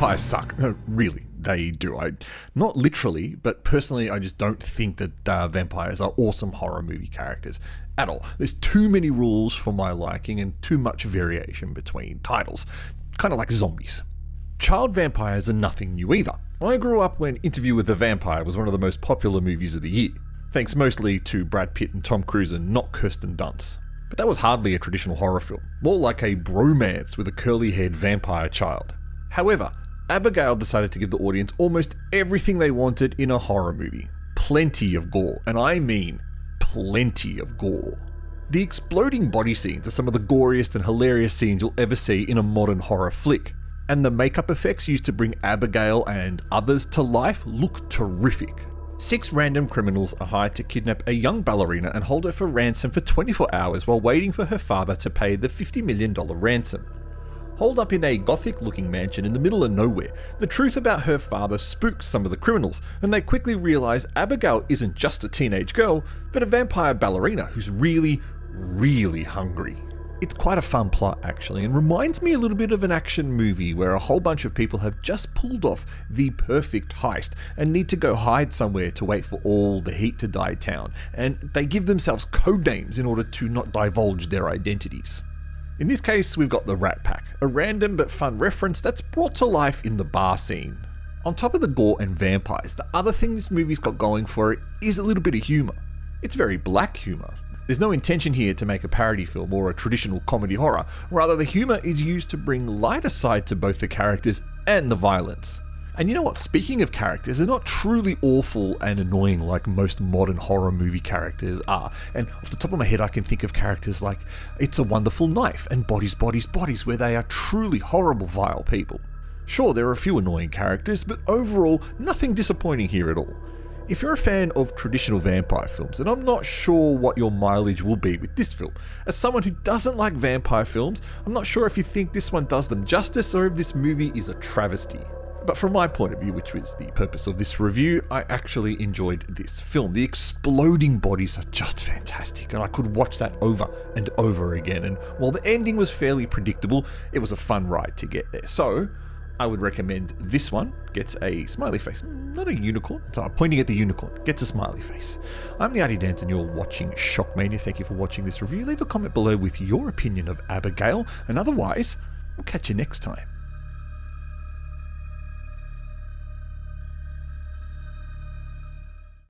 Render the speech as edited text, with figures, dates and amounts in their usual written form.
vampires suck. No, really, they do. Not literally, but personally, I just don't think that vampires are awesome horror movie characters at all. There's too many rules for my liking and too much variation between titles. Kind of like zombies. Child vampires are nothing new either. I grew up when Interview with the Vampire was one of the most popular movies of the year, thanks mostly to Brad Pitt and Tom Cruise and not Kirsten Dunst. But that was hardly a traditional horror film, more like a bromance with a curly-haired vampire child. However, Abigail decided to give the audience almost everything they wanted in a horror movie. Plenty of gore, and I mean plenty of gore. The exploding body scenes are some of the goriest and hilarious scenes you'll ever see in a modern horror flick. And the makeup effects used to bring Abigail and others to life look terrific. 6 random criminals are hired to kidnap a young ballerina and hold her for ransom for 24 hours while waiting for her father to pay the $50 million ransom. Holed up in a gothic-looking mansion in the middle of nowhere, the truth about her father spooks some of the criminals, and they quickly realize Abigail isn't just a teenage girl, but a vampire ballerina who's really, really hungry. It's quite a fun plot actually, and reminds me a little bit of an action movie where a whole bunch of people have just pulled off the perfect heist and need to go hide somewhere to wait for all the heat to die down, and they give themselves code names in order to not divulge their identities. In this case, we've got the Rat Pack, a random but fun reference that's brought to life in the bar scene. On top of the gore and vampires, the other thing this movie's got going for it is a little bit of humour. It's very black humour. There's no intention here to make a parody film or a traditional comedy horror, rather the humour is used to bring lighter side to both the characters and the violence. And you know what, speaking of characters, they're not truly awful and annoying like most modern horror movie characters are, and off the top of my head I can think of characters like It's a Wonderful Knife and Bodies, Bodies, Bodies, where they are truly horrible, vile people. Sure, there are a few annoying characters, but overall, nothing disappointing here at all. If you're a fan of traditional vampire films, then I'm not sure what your mileage will be with this film. As someone who doesn't like vampire films, I'm not sure if you think this one does them justice or if this movie is a travesty. But from my point of view, which was the purpose of this review, I actually enjoyed this film. The exploding bodies are just fantastic, and I could watch that over and over again. And while the ending was fairly predictable, it was a fun ride to get there. So I would recommend this one. Gets a smiley face. Not a unicorn. So I'm pointing at the unicorn. Gets a smiley face. I'm the Artie Dance and you're watching Shockmania. Thank you for watching this review. Leave a comment below with your opinion of Abigail. And otherwise, we'll catch you next time.